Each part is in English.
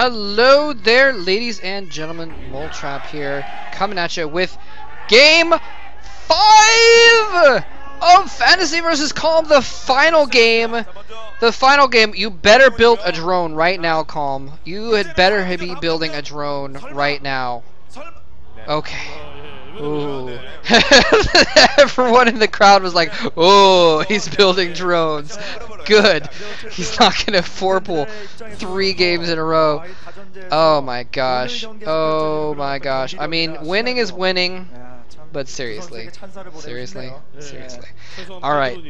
Hello there, ladies and gentlemen. Moletrap here, coming at you with Game 5 of Fantasy vs. Calm, the final game. The final game. You better build a drone right now, Calm. You had better be building a drone right now. Okay. Ooh. Everyone in the crowd was like, oh, he's building drones. Good. He's not going to 4-pull 3 games in a row. Oh my gosh. Oh my gosh. I mean, winning is winning, but seriously. Seriously? Seriously. Alright.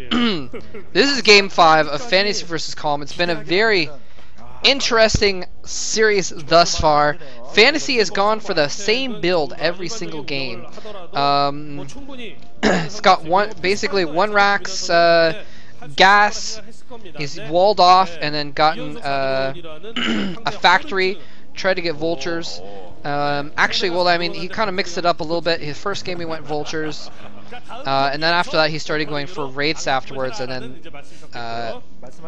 This is Game 5 of Fantasy vs. Calm. It's been a very interesting series thus far. Fantasy has gone for the same build every single game. It's got basically one rack's gas. He's walled off and then gotten a factory. Tried to get vultures. Actually, well, I mean, he kind of mixed it up a little bit. His first game he went vultures. And then after that he started going for wraiths afterwards, and then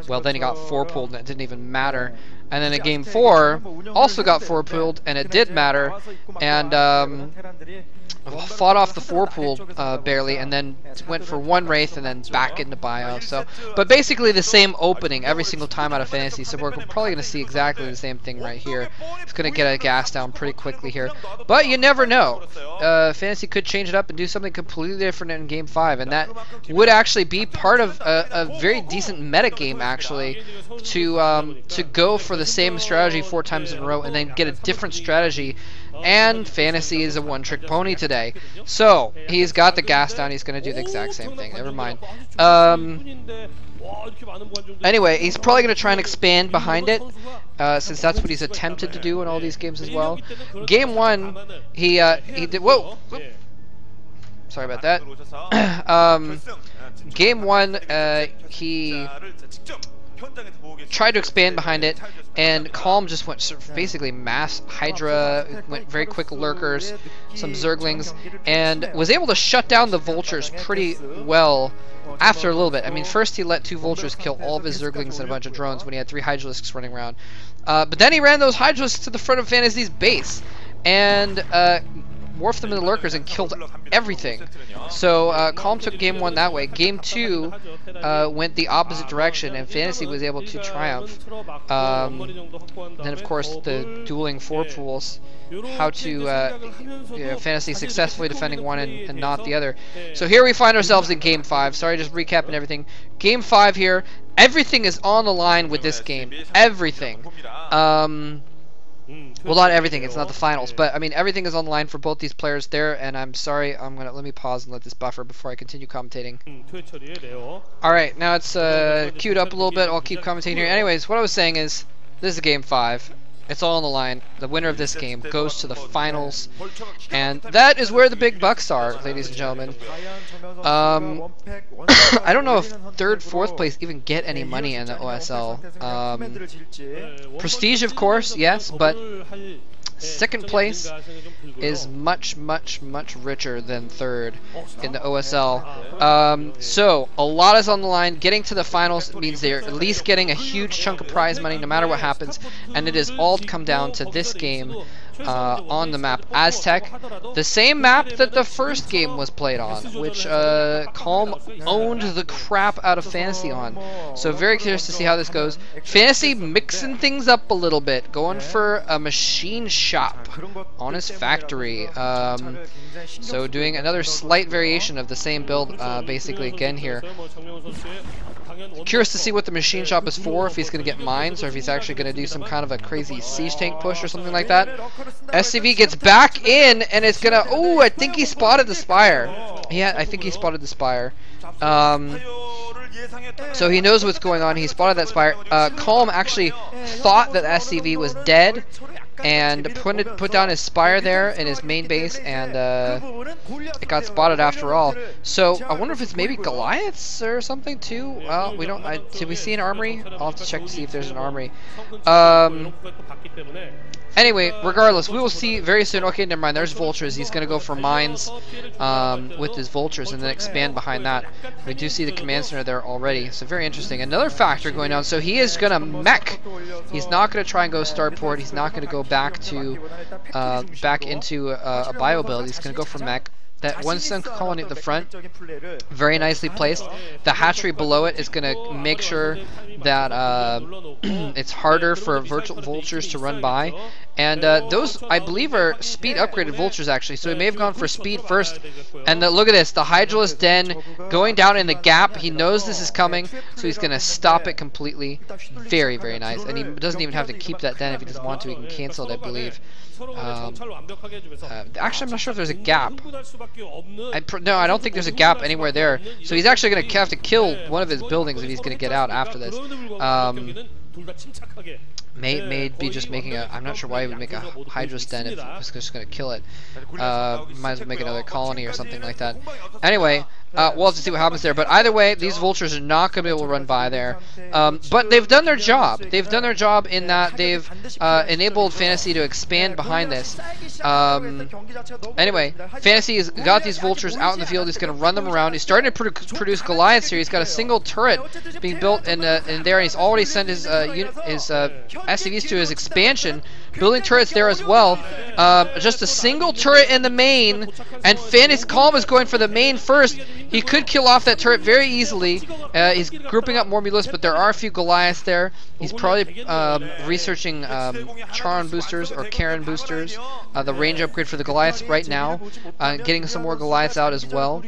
well, then he got 4-pulled and it didn't even matter. And then in game 4 also got 4-pulled and it did matter, and fought off the 4-pull barely, and then went for 1 wraith and then back into bio. So, but basically the same opening every single time out of Fantasy, so we're probably going to see exactly the same thing right here. It's going to get a gas down pretty quickly here, but you never know. Fantasy could change it up and do something completely different in game 5, and that would actually be part of a very decent meta game, actually, to go for the same strategy 4 times in a row and then get a different strategy. And Fantasy is a one-trick pony today. So, he's got the gas down, he's going to do the exact same thing. Never mind. Anyway, he's probably going to try and expand behind it, since that's what he's attempted to do in all these games as well. Game 1, he did... Whoa! Sorry about that. Game 1, he tried to expand behind it, and Calm just went sort of basically mass Hydra, went very quick lurkers, some Zerglings, and was able to shut down the vultures pretty well after a little bit. I mean, first he let 2 vultures kill all of his Zerglings and a bunch of drones when he had 3 Hydralisks running around. But then he ran those Hydralisks to the front of Fantasy's base, and morphed them into lurkers and killed everything. So Calm took game 1 that way. Game 2 went the opposite direction, and Fantasy was able to triumph. Then of course the dueling 4-pulls, how to Fantasy successfully defending one and not the other. So here we find ourselves in game 5. Sorry, just recapping everything. Game 5 here. Everything is on the line with this game. Everything. Well, not everything, it's not the finals, but I mean everything is on the line for both these players there, and I'm sorry, let me pause and let this buffer before I continue commentating. Alright, now it's queued up a little bit, I'll keep commentating here. Anyways, what I was saying is, this is game 5. It's all on the line. The winner of this game goes to the finals, and that is where the big bucks are, ladies and gentlemen. I don't know if 3rd, 4th place even get any money in the OSL. Prestige, of course, yes, but 2nd place is much, much, much richer than 3rd in the OSL. So, a lot is on the line. Getting to the finals means they're at least getting a huge chunk of prize money no matter what happens, and it has all come down to this game on the map Aztec, the same map that the first game was played on, which Calm owned the crap out of Fantasy on. So very curious to see how this goes. Fantasy mixing things up a little bit, going for a machine shop on his factory. So doing another slight variation of the same build, basically again here. Curious to see what the machine shop is for, if he's going to get mines or if he's actually going to do some kind of a crazy siege tank push or something like that. SCV gets back in and it's going to... Oh, I think he spotted the Spire. Yeah, I think he spotted the Spire. So he knows what's going on. He spotted that Spire. Calm actually thought that SCV was dead and put down his spire there in his main base, and it got spotted after all. So I wonder if it's maybe Goliaths or something too. Well, we don't. Did we see an armory? I'll have to check to see if there's an armory. Anyway, regardless, we will see very soon. Okay, never mind. There's vultures. He's going to go for mines with his vultures and then expand behind that. We do see the command center there already. So very interesting. Another factor going on. So he is going to mech. He's not going to try and go starport. He's not going to go back to back into a bio build. He's going to go for mech. That one sun colony at the front, very nicely placed. The hatchery below it is going to make sure that it's harder for vultures to run by. And those, I believe, are speed upgraded vultures, actually. So he may have gone for speed first. And look at this, the Hydralisk Den going down in the gap. He knows this is coming, so he's going to stop it completely. Very, very nice. And he doesn't even have to keep that den if he doesn't want to. He can cancel it, I believe. Actually, I'm not sure if there's a gap. No, I don't think there's a gap anywhere there. So he's actually going to have to kill one of his buildings if he's going to get out after this. May be just making a. I'm not sure why he would make a Hydralisk Den if he was just going to kill it. Might as well make another colony or something like that. Anyway, we'll have to see what happens there. But either way, these vultures are not going to be able to run by there. But they've done their job. They've done their job in that they've enabled Fantasy to expand behind this. Anyway, Fantasy has got these vultures out in the field. He's going to run them around. He's starting to produce Goliaths here. He's got a single turret being built in there, and he's already sent his SCVs to his expansion, building turrets there as well. Just a single turret in the main, and Fantasy Calm is going for the main first. He could kill off that turret very easily. He's grouping up more Mulus, but there are a few Goliaths there. He's probably researching Charon boosters or Karen boosters, the range upgrade for the Goliaths right now, getting some more Goliaths out as well.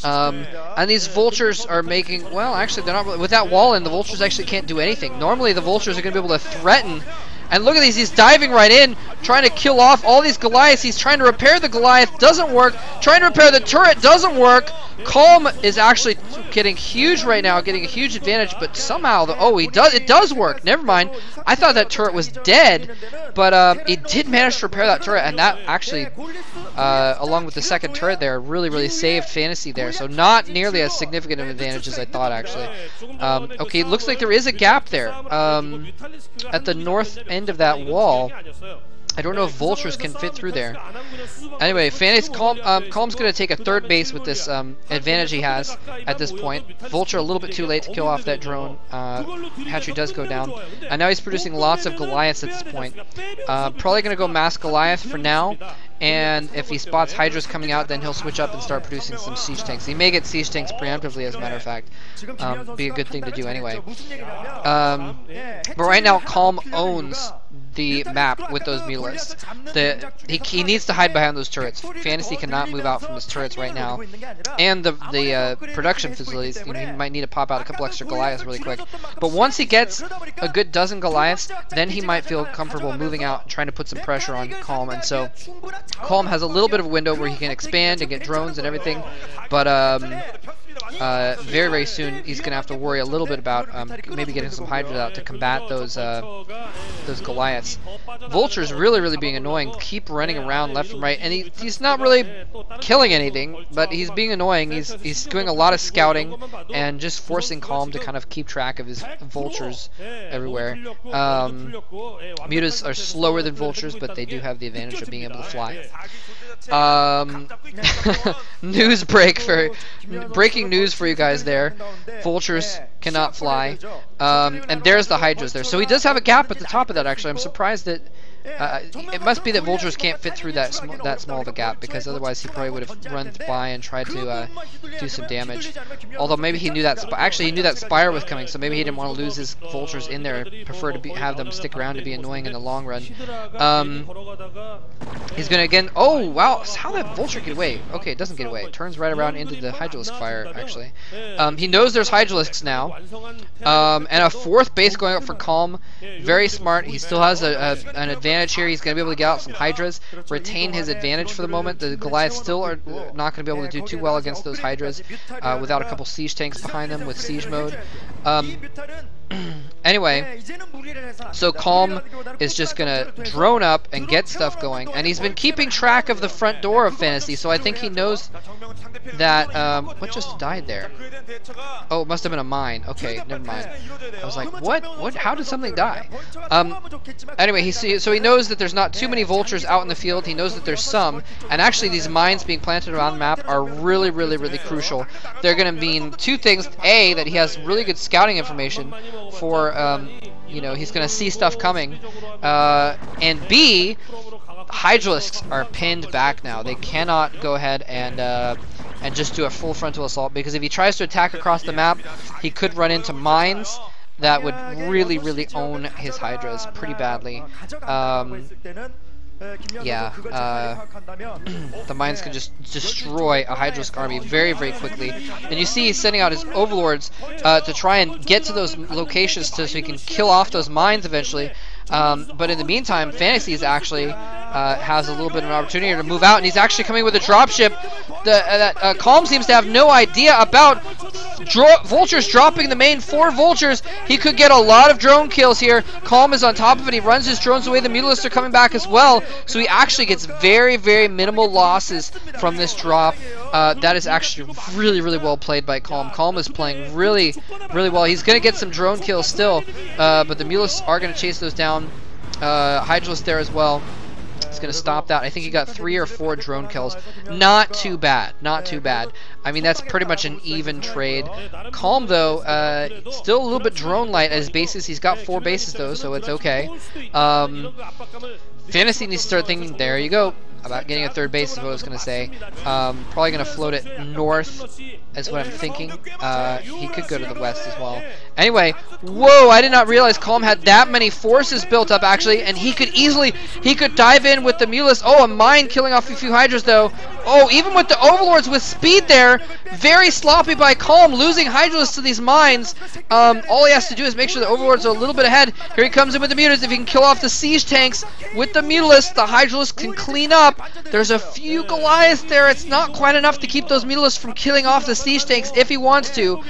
And these vultures are making, well, actually, they're not, with that wall in, the vultures actually can't do anything. Normally, the vultures are going to be able to threaten. And look at these, he's diving right in, trying to kill off all these Goliaths. He's trying to repair the Goliath, doesn't work. Trying to repair the turret, doesn't work. Calm is actually getting huge right now, getting a huge advantage, but somehow, it does work. Never mind. I thought that turret was dead, but it did manage to repair that turret, and that actually, along with the second turret there, really saved Fantasy there. So not nearly as significant of an advantage as I thought, actually. Okay, it looks like there is a gap there at the north end of that wall. I don't know if vultures can fit through there. Anyway, Fantasy Calm's going to take a third base with this advantage he has at this point. Vulture a little bit too late to kill off that drone. Hatchery does go down. And now he's producing lots of Goliaths at this point. Probably going to go mass Goliath for now. And if he spots Hydras coming out, then he'll switch up and start producing some siege tanks. He may get siege tanks preemptively, as a matter of fact. Be a good thing to do anyway. But right now, Calm owns the map with those Mulists. He needs to hide behind those turrets. Fantasy cannot move out from his turrets right now. And the production facilities, he might need to pop out a couple extra Goliaths really quick. But once he gets a good dozen Goliaths, then he might feel comfortable moving out and trying to put some pressure on Calm. And so Calm has a little bit of a window where he can expand and get drones and everything, but very soon he's gonna have to worry a little bit about maybe getting some Hydras out to combat those Goliaths. Vulture's really being annoying. Keep running around left and right, and he's not really killing anything, but he's being annoying. He's doing a lot of scouting and just forcing Calm to kind of keep track of his vultures everywhere. Mutas are slower than vultures, but they do have the advantage of being able to fly. Breaking news for you guys there. Vultures cannot fly. And there's the Hydras there. So he does have a gap at the top of that, actually. I'm surprised that it must be that vultures can't fit through that small of a gap, because otherwise he probably would have run by and tried to do some damage. Although maybe he knew that he knew that Spire was coming, so maybe he didn't want to lose his vultures in there. Prefer to have them stick around to be annoying in the long run. He's gonna again. Oh wow! How did that vulture get away? Okay, it doesn't get away. It turns right around into the Hydralisk fire. Actually, he knows there's Hydralisks now, and a fourth base going up for Calm. Very smart. He still has an advantage here. He's going to be able to get out some Hydras, retain his advantage for the moment. The Goliaths still are not going to be able to do too well against those Hydras without a couple siege tanks behind them with siege mode. Anyway, so Calm is just gonna drone up and get stuff going, and he's been keeping track of the front door of Fantasy, so I think he knows that, what just died there? Oh, it must have been a mine. Okay, never mind. I was like, what? How did something die? Anyway, so he knows that there's not too many vultures out in the field. He knows that there's some, and actually these mines being planted around the map are really, really, really crucial. They're going to mean two things. A, that he has really good scouting information for, you know, he's going to see stuff coming. And B, Hydralisks are pinned back now. They cannot go ahead and just do a full frontal assault, because if he tries to attack across the map, he could run into mines that would really, really own his Hydras pretty badly. The mines can just destroy a Hydralisk army very, very quickly. And you see he's sending out his overlords to try and get to those locations so he can kill off those mines eventually. But in the meantime, Fantasy is actually has a little bit of an opportunity to move out, and he's actually coming with a dropship. Calm seems to have no idea about vultures dropping the main 4 vultures. He could get a lot of drone kills here. Calm is on top of it. He runs his drones away. The Mutalisks are coming back as well, so he actually gets very, very minimal losses from this drop. That is actually really, really well played by Calm. Calm is playing really, really well. He's going to get some drone kills still, but the Mutalisks are going to chase those down. Hydralisk there as well. He's going to stop that. I think he got 3 or 4 drone kills. Not too bad. Not too bad. I mean, that's pretty much an even trade. Calm, though, still a little bit drone light at his bases. He's got 4 bases, though, so it's okay. Fantasy needs to start thinking, there you go, about getting a 3rd base is what I was going to say. Probably going to float it north is what I'm thinking. He could go to the west as well. Anyway, whoa, I did not realize Calm had that many forces built up, actually, and he could dive in with the Mutalisks. Oh, a mine killing off a few Hydras, though. Oh, even with the Overlords with speed there, very sloppy by Calm, losing Hydralisks to these mines. All he has to do is make sure the Overlords are a little bit ahead. Here he comes in with the Mutalisks. If he can kill off the Siege tanks with the Mutalisks, the Hydralisks can clean up. There's a few Goliaths there. It's not quite enough to keep those Mutalisks from killing off the Siege tanks if he wants to.